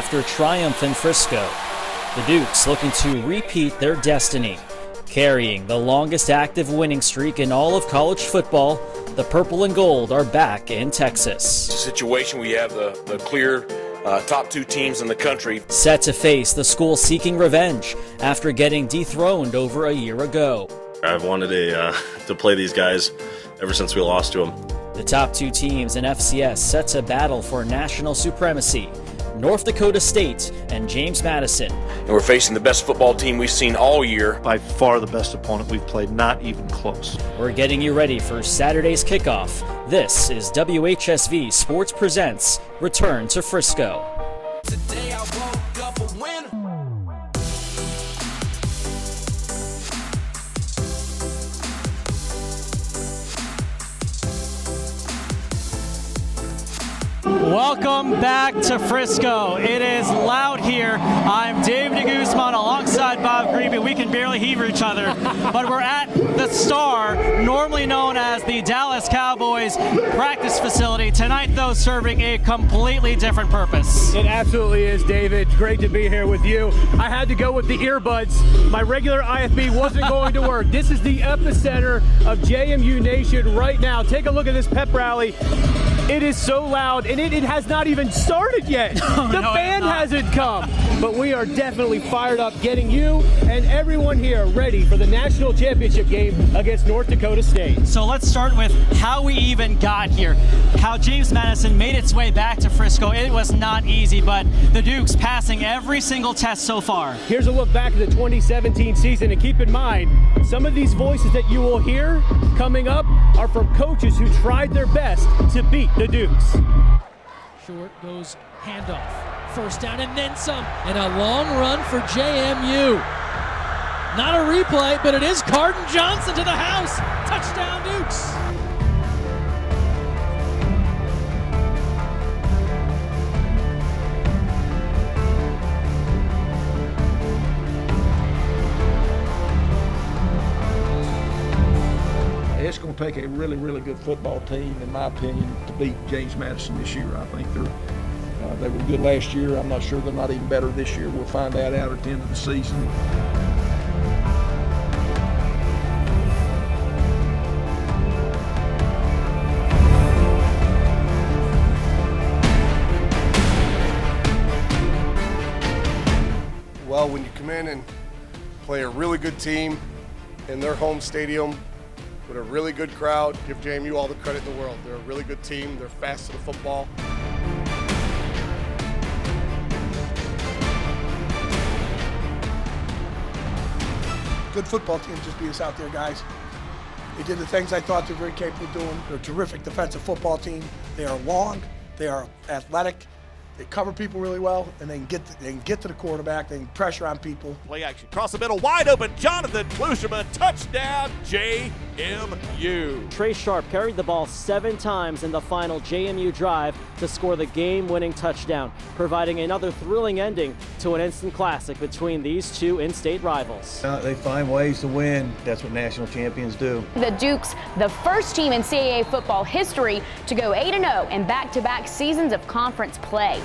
after triumph in Frisco. The Dukes looking to repeat their destiny. Carrying the longest active winning streak in all of college football, the Purple and Gold are back in Texas. It's a situation where you have the clear top two teams in the country. Set to face the school seeking revenge after getting dethroned over a year ago. I've wanted to play these guys ever since we lost to them. The top two teams in FCS set to battle for national supremacy. North Dakota State and James Madison. And we're facing the best football team we've seen all year. By far the best opponent we've played, not even close. We're getting you ready for Saturday's kickoff. This is WHSV Sports Presents Return to Frisco. Today I woke up a winner. Welcome back to Frisco. It is loud here. I'm Dave DeGuzman alongside Bob Grebe. We can barely hear each other, but we're at the Star, normally known as the Dallas Cowboys practice facility. Tonight, though, serving a completely different purpose. It absolutely is, David. Great to be here with you. I had to go with the earbuds. My regular IFB wasn't going to work. This is the epicenter of JMU Nation right now. Take a look at this pep rally. It is so loud, and it has not even started yet. The band hasn't come. But we are definitely fired up, getting you and everyone here ready for the national championship game against North Dakota State. So let's start with how we even got here. How James Madison made its way back to Frisco. It was not easy, but the Dukes passing every single test so far. Here's a look back at the 2017 season, and keep in mind, some of these voices that you will hear coming up are from coaches who tried their best to beat the Dukes. Short goes handoff. First down and then some. And a long run for JMU. Not a replay, but it is Carden Johnson to the house. Touchdown Dukes. It's going to take a really, really good football team, in my opinion, to beat James Madison this year. I think they were good last year. I'm not sure they're not even better this year. We'll find out at the end of the season. Well, when you come in and play a really good team in their home stadium, with a really good crowd, give JMU all the credit in the world. They're a really good team. They're fast to the football. Good football team just beat us out there, guys. They did the things I thought they were very capable of doing. They're a terrific defensive football team. They are long. They are athletic. They cover people really well, and they can get to the quarterback. They can pressure on people. Play action, cross the middle, wide open. Jonathan Klusherman, touchdown, JMU. Trey Sharp carried the ball 7 times in the final JMU drive to score the game-winning touchdown, providing another thrilling ending to an instant classic between these two in-state rivals. They find ways to win. That's what national champions do. The Dukes, the first team in CAA football history to go 8-0 in back-to-back seasons of conference play.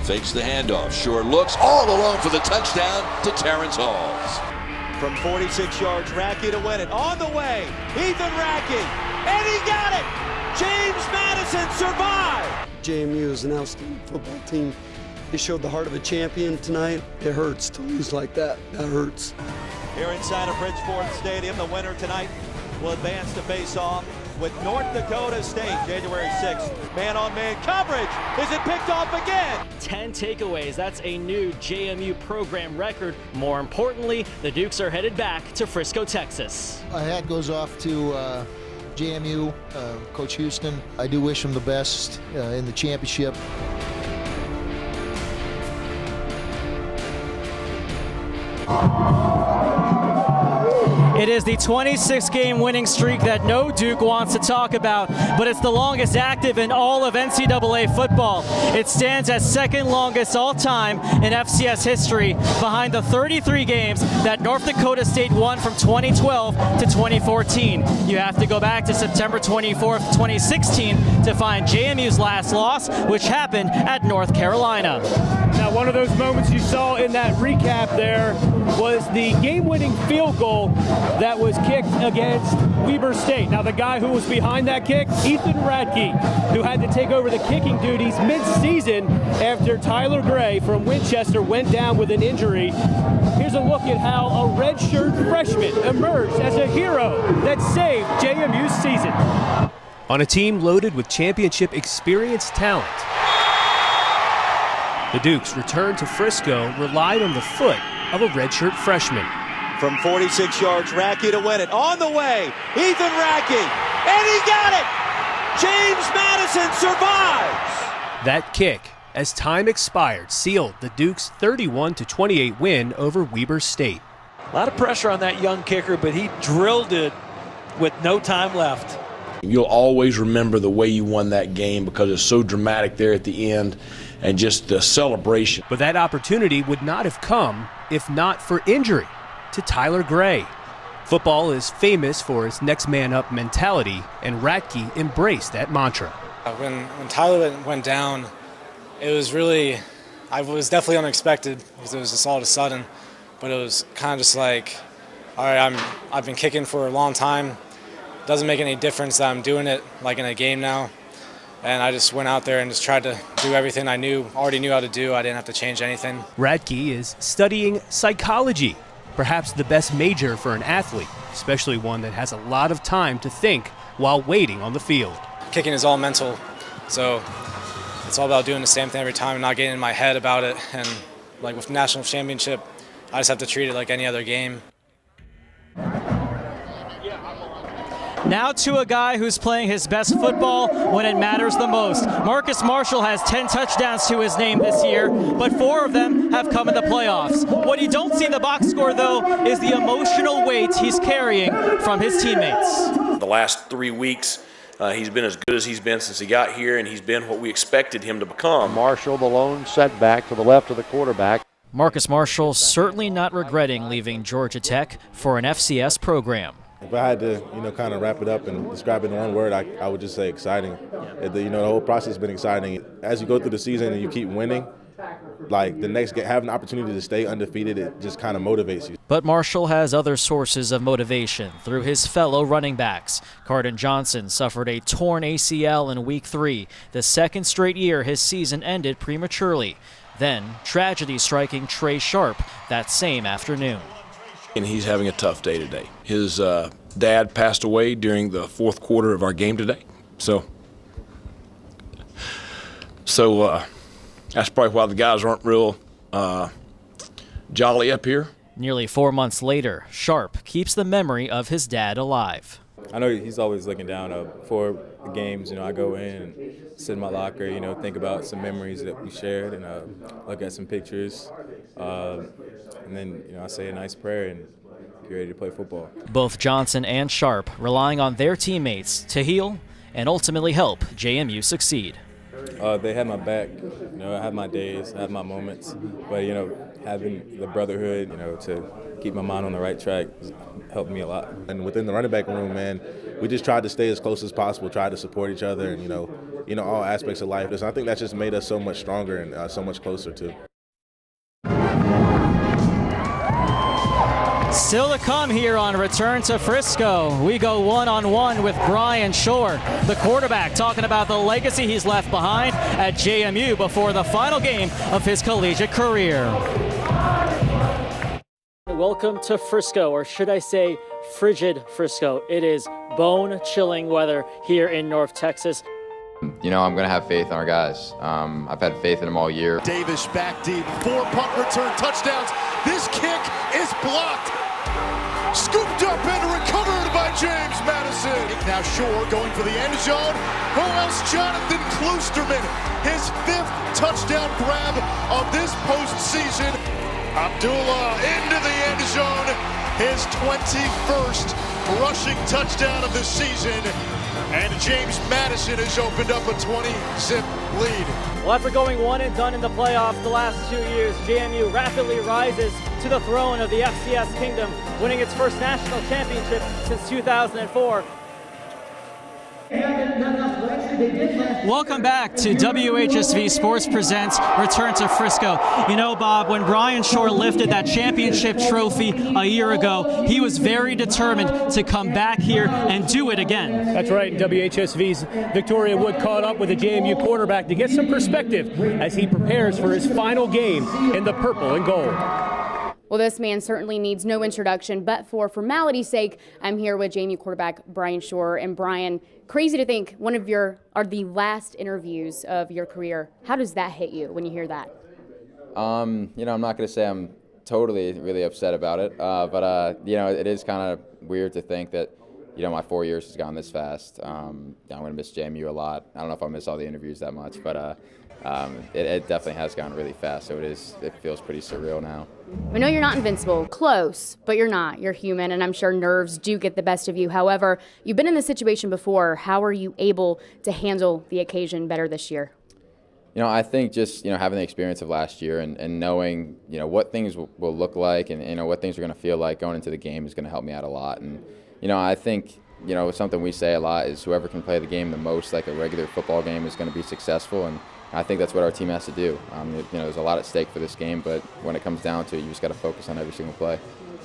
Fakes the handoff, sure looks all alone for the touchdown to Terrence Halls. From 46 yards, Racky to win it. On the way, Ethan Racky, and he got it! James Madison survived! JMU is an outstanding football team. They showed the heart of a champion tonight. It hurts to lose like that. That hurts. Here inside of Bridgeport Stadium, the winner tonight will advance to face off with North Dakota State, January 6th. Man-on-man coverage. Is it picked off again? 10 takeaways. That's a new JMU program record. More importantly, the Dukes are headed back to Frisco, Texas. My hat goes off to JMU, Coach Houston. I do wish him the best in the championship. It is the 26-game winning streak that no Duke wants to talk about, but it's the longest active in all of NCAA football. It stands as second longest all time in FCS history, behind the 33 games that North Dakota State won from 2012 to 2014. You have to go back to September 24th, 2016 to find JMU's last loss, which happened at North Carolina. Now, one of those moments you saw in that recap there was the game-winning field goal that was kicked against Weber State. Now, the guy who was behind that kick, Ethan Radke, who had to take over the kicking duties mid-season after Tyler Gray from Winchester went down with an injury. Here's a look at how a redshirt freshman emerged as a hero that saved JMU's season. On a team loaded with championship experience talent, the Dukes returned to Frisco relied on the foot of a redshirt freshman. From 46 yards, Radke to win it. On the way, Ethan Radke, and he got it! James Madison survives! That kick, as time expired, sealed the Dukes' 31-28 win over Weber State. A lot of pressure on that young kicker, but he drilled it with no time left. You'll always remember the way you won that game because it's so dramatic there at the end and just the celebration. But that opportunity would not have come if not for injury to Tyler Gray. Football is famous for its next man up mentality, and Radke embraced that mantra. When Tyler went down, it was definitely unexpected because it was just all of a sudden, but it was kind of just like, all right, I've been kicking for a long time. Doesn't make any difference that I'm doing it like in a game now. And I just went out there and just tried to do everything I already knew how to do. I didn't have to change anything. Radke is studying psychology, perhaps the best major for an athlete, especially one that has a lot of time to think while waiting on the field. Kicking is all mental, so it's all about doing the same thing every time and not getting in my head about it. And like with National Championship, I just have to treat it like any other game. Now to a guy who's playing his best football when it matters the most. Marcus Marshall has 10 touchdowns to his name this year, but 4 of them have come in the playoffs. What you don't see in the box score, though, is the emotional weight he's carrying from his teammates. The last 3 weeks, he's been as good as he's been since he got here, and he's been what we expected him to become. Marshall, the lone setback to the left of the quarterback. Marcus Marshall certainly not regretting leaving Georgia Tech for an FCS program. If I had to, kind of wrap it up and describe it in one word, I would just say exciting. The whole process has been exciting. As you go through the season and you keep winning, like the next game, having the opportunity to stay undefeated, it just kind of motivates you. But Marshall has other sources of motivation through his fellow running backs. Cardin Johnson suffered a torn ACL in Week 3, the second straight year his season ended prematurely. Then, tragedy striking Trey Sharp that same afternoon. And he's having a tough day today. His dad passed away during the fourth quarter of our game today. So that's probably why the guys aren't real jolly up here. Nearly 4 months later, Sharp keeps the memory of his dad alive. I know he's always looking down before the games. I go in and sit in my locker, think about some memories that we shared and look at some pictures. And then, I say a nice prayer and get ready to play football. Both Johnson and Sharp relying on their teammates to heal and ultimately help JMU succeed. They had my back. I have my days, I have my moments. But, having the brotherhood, to keep my mind on the right track helped me a lot. And within the running back room, man, we just tried to stay as close as possible, tried to support each other and, all aspects of life. So I think that's just made us so much stronger and so much closer, too. Still to come here on Return to Frisco. We go one-on-one with Brian Shore, the quarterback, talking about the legacy he's left behind at JMU before the final game of his collegiate career. Welcome to Frisco, or should I say frigid Frisco. It is bone-chilling weather here in North Texas. I'm going to have faith in our guys. I've had faith in them all year. Davis back deep, 4 punt return touchdowns. This kick is blocked. Scooped up and recovered by James Madison. Now Shore going for the end zone. Who else? Jonathan Kloosterman. His 5th touchdown grab of this postseason. Abdullah into the end zone, his 21st rushing touchdown of the season. And James Madison has opened up a 20-zip lead. Well, after going one and done in the playoffs the last 2 years, JMU rapidly rises to the throne of the FCS Kingdom, winning its first national championship since 2004. Welcome back to WHSV Sports Presents Return to Frisco. You know, Bob, when Brian Shore lifted that championship trophy a year ago, he was very determined to come back here and do it again. That's right. WHSV's Victoria Wood caught up with the JMU quarterback to get some perspective as he prepares for his final game in the purple and gold. Well, this man certainly needs no introduction, but for formality's sake, I'm here with JMU quarterback Brian Shore. And Brian, crazy to think one of the last interviews of your career. How does that hit you when you hear that? I'm not going to say I'm totally really upset about it, but it is kind of weird to think that, my 4 years has gone this fast. I'm going to miss JMU a lot. I don't know if I'll miss all the interviews that much, but it definitely has gone really fast, so it feels pretty surreal now. I know you're not invincible, close, but you're not. You're human, and I'm sure nerves do get the best of you. However, you've been in this situation before. How are you able to handle the occasion better this year? I think just, having the experience of last year and knowing, what things will look like and, what things are going to feel like going into the game is going to help me out a lot. And, I think, something we say a lot is whoever can play the game the most like a regular football game is going to be successful. And I think that's what our team has to do. There's a lot at stake for this game, but when it comes down to it, you just got to focus on every single play.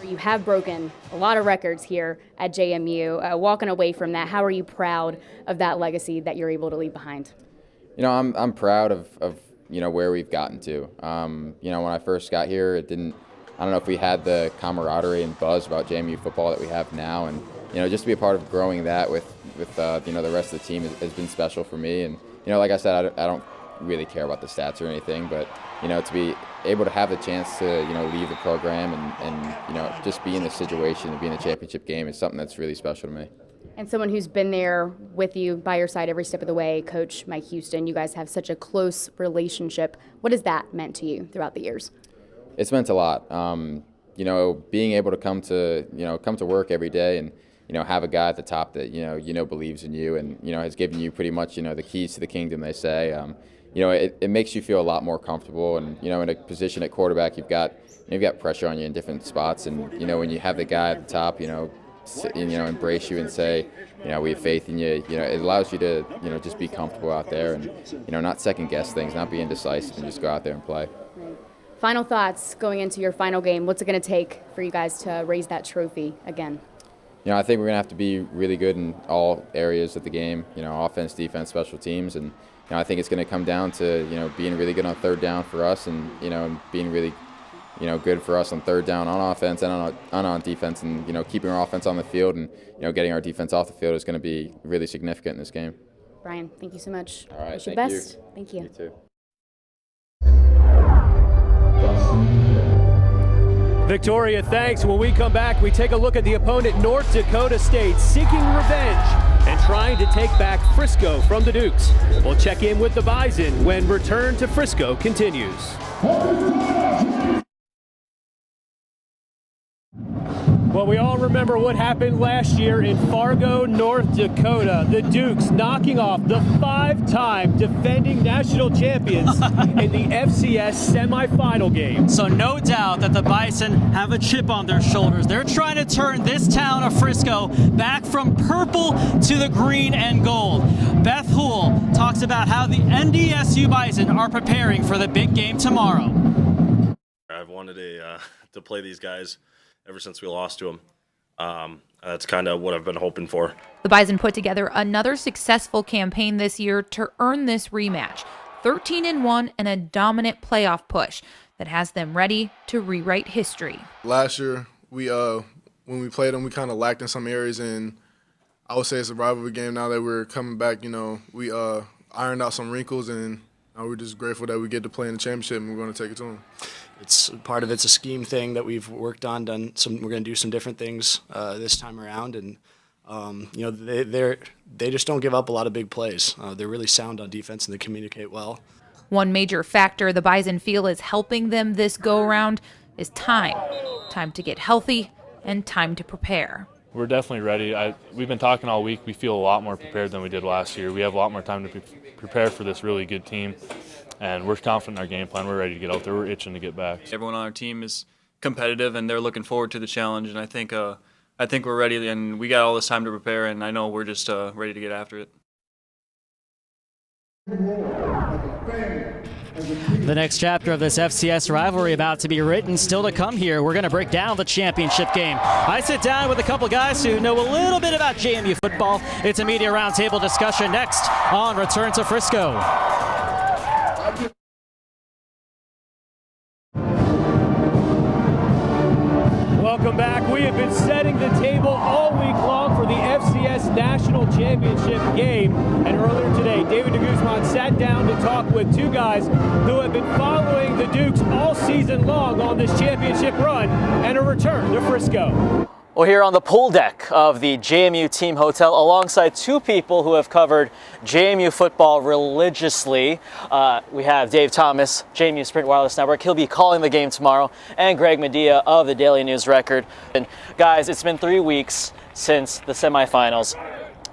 You have broken a lot of records here at JMU. Walking away from that, how are you proud of that legacy that you're able to leave behind? I'm proud of where we've gotten to. When I first got here, I don't know if we had the camaraderie and buzz about JMU football that we have now, and just to be a part of growing that with the rest of the team has been special for me. And like I said, I don't really care about the stats or anything, but to be able to have the chance to leave the program and just be in the situation and be in the championship game is something that's really special to me. And someone who's been there with you by your side every step of the way, Coach Mike Houston, you guys have such a close relationship. What has that meant to you throughout the years? It's meant a lot. Being able to come to work every day and have a guy at the top that believes in you and has given you pretty much the keys to the kingdom, they say. It makes you feel a lot more comfortable, and in a position at quarterback, you've got pressure on you in different spots, and when you have the guy at the top, embrace you and say, we have faith in you. It allows you to just be comfortable out there and not second guess things, not be indecisive, and just go out there and play. Final thoughts going into your final game. What's it going to take for you guys to raise that trophy again? I think we're going to have to be really good in all areas of the game, offense, defense, special teams. And I think it's going to come down to, being really good on third down for us and, being really, good for us on third down on offense and on defense. And, keeping our offense on the field and, getting our defense off the field is going to be really significant in this game. Brian, thank you so much. All right, wish you thank the best. you. Thank you. You too. Victoria, thanks. When we come back, we take a look at the opponent, North Dakota State, seeking revenge and trying to take back Frisco from the Dukes. We'll check in with the Bison when Return to Frisco continues. Well, we all remember what happened last year in Fargo, North Dakota. The Dukes knocking off the 5-time defending national champions in the FCS semifinal game. So no doubt that the Bison have a chip on their shoulders. They're trying to turn this town of Frisco back from purple to the green and gold. Beth Houle talks about how the NDSU Bison are preparing for the big game tomorrow. I've wanted to play these guys ever since we lost to them. That's kind of what I've been hoping for. The Bison put together another successful campaign this year to earn this rematch. 13-1 and a dominant playoff push that has them ready to rewrite history. Last year, when we played them, we kind of lacked in some areas, and I would say it's a rivalry game now that we're coming back. We ironed out some wrinkles, and we're just grateful that we get to play in the championship, and we're going to take it to them. It's part of it's a scheme thing that we've worked on, we're going to do some different things this time around, and they just don't give up a lot of big plays. They're really sound on defense and they communicate well. One major factor the Bison feel is helping them this go-around is time. time to get healthy, and time to prepare. We're definitely ready. We've been talking all week. We feel a lot more prepared than we did last year. We have a lot more time to prepare for this really good team, and we're confident in our game plan. We're ready to get out there. We're itching to get back. Everyone on our team is competitive, and they're looking forward to the challenge, and I think we're ready, and we got all this time to prepare, and I know we're just ready to get after it. The next chapter of this FCS rivalry about to be written, still to come here. We're going to break down the championship game. I sit down with a couple guys who know a little bit about JMU football. It's a media roundtable discussion next on Return to Frisco. Welcome back. We have been setting the table all week long for the FCS National Championship game. And earlier today, David DeGuzman sat down to talk with two guys who have been following the Dukes all season long on this championship run and a return to Frisco. Well, here on the pool deck of the JMU Team Hotel, alongside two people who have covered JMU football religiously. We have Dave Thomas, JMU Sprint Wireless Network. He'll be calling the game tomorrow, and Greg Medea of the Daily News Record. And guys, it's been 3 weeks since the semifinals.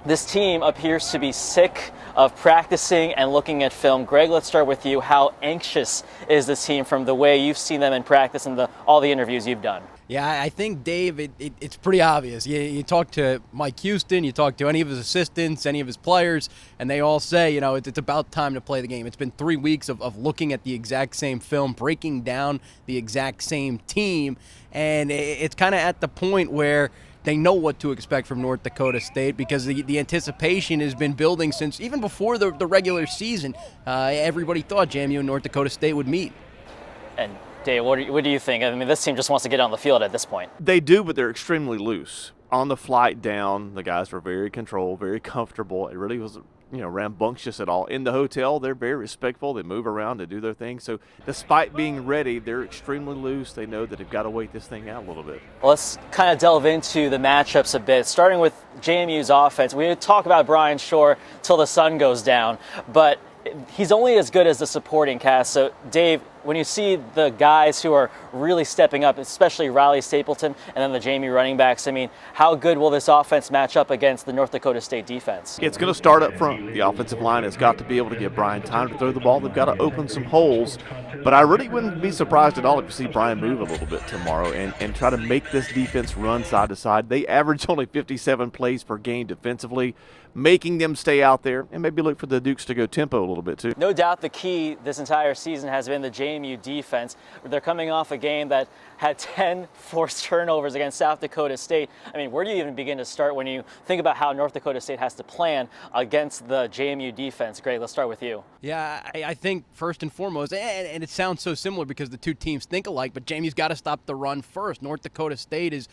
This team appears to be sick of practicing and looking at film. Greg, let's start with you. How anxious is this team from the way you've seen them in practice and all the interviews you've done? Yeah, I think, Dave, it's pretty obvious. You talk to Mike Houston, you talk to any of his assistants, any of his players, and they all say, it's about time to play the game. It's been 3 weeks of looking at the exact same film, breaking down the exact same team, and it's kind of at the point where they know what to expect from North Dakota State because the anticipation has been building since even before the regular season. Everybody thought JMU and North Dakota State would meet. And Dave, what do you think? I mean, this team just wants to get on the field at this point. They do, but they're extremely loose. On the flight down, the guys were very controlled, very comfortable. It really was, rambunctious at all. In the hotel, they're very respectful. They move around, they do their thing. So despite being ready, they're extremely loose. They know that they've got to wait this thing out a little bit. Well, let's kind of delve into the matchups a bit, starting with JMU's offense. We talk about Brian Shore till the sun goes down, but he's only as good as the supporting cast. So, Dave, when you see the guys who are really stepping up, especially Riley Stapleton and then the JMU running backs, I mean, how good will this offense match up against the North Dakota State defense? It's going to start up front. The offensive line has got to be able to give Brian time to throw the ball. They've got to open some holes. But I really wouldn't be surprised at all if you see Brian move a little bit tomorrow and try to make this defense run side to side. They average only 57 plays per game defensively, making them stay out there and maybe look for the Dukes to go tempo a little bit too. No doubt the key this entire season has been the JMU defense. They're coming off a game that had 10 forced turnovers against South Dakota State. I mean, where do you even begin to start when you think about how North Dakota State has to plan against the JMU defense? Greg, let's start with you. Yeah, I think first and foremost, and it sounds so similar because the two teams think alike, but JMU's got to stop the run first. North Dakota State is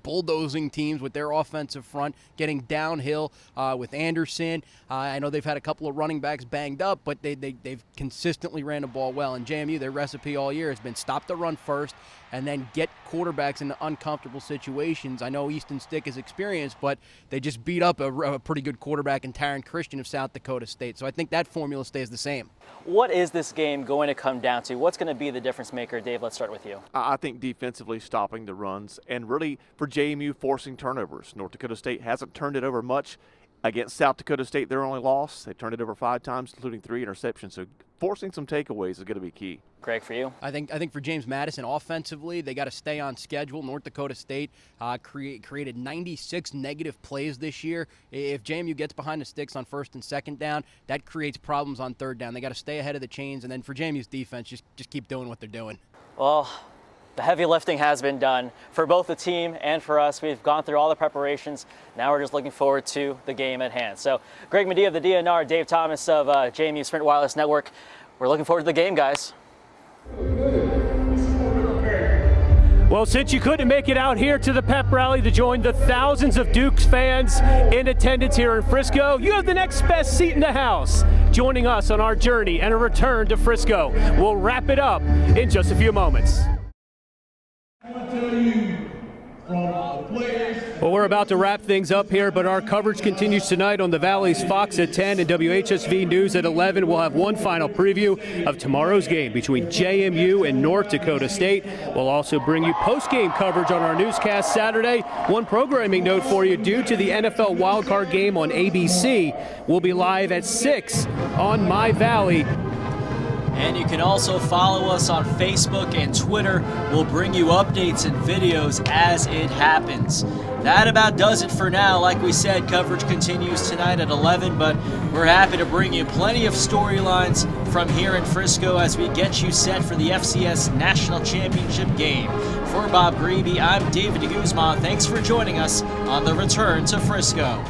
bulldozing teams with their offensive front, getting downhill with Anderson. I know they've had a couple of running backs banged up, but they've consistently ran the ball well. And JMU, their recipe all year has been stop the run first and then get quarterbacks into uncomfortable situations. I know Easton Stick is experienced, but they just beat up a pretty good quarterback in Taryn Christian of South Dakota State. So I think that formula stays the same. What is this game going to come down to? What's going to be the difference maker? Dave, let's start with you. I think defensively stopping the runs and really for JMU forcing turnovers. North Dakota State hasn't turned it over much. Against South Dakota State, their only loss. They turned it over 5 times, including 3 interceptions. So forcing some takeaways is going to be key. Greg, for you? I think for James Madison, offensively, they got to stay on schedule. North Dakota State created 96 negative plays this year. If JMU gets behind the sticks on first and second down, that creates problems on third down. They got to stay ahead of the chains. And then for JMU's defense, just keep doing what they're doing. Well, the heavy lifting has been done for both the team and for us. We've gone through all the preparations. Now we're just looking forward to the game at hand. So Greg Medea of the DNR, Dave Thomas of JMU Sprint Wireless Network. We're looking forward to the game, guys. Well, since you couldn't make it out here to the pep rally to join the thousands of Dukes fans in attendance here in Frisco, you have the next best seat in the house joining us on our journey and a return to Frisco. We'll wrap it up in just a few moments. I want to tell you from the players Well, we're about to wrap things up here, but our coverage continues tonight on the Valley's Fox at 10 and WHSV News at 11. We'll have one final preview of tomorrow's game between JMU and North Dakota State. We'll also bring you post-game coverage on our newscast Saturday. One programming note for you, due to the NFL wildcard game on ABC, we'll be live at 6 on My Valley. And you can also follow us on Facebook and Twitter. We'll bring you updates and videos as it happens. That about does it for now. Like we said, coverage continues tonight at 11, but we're happy to bring you plenty of storylines from here in Frisco as we get you set for the FCS National Championship game. For Bob Grebe, I'm David DeGuzman. Thanks for joining us on the Return to Frisco.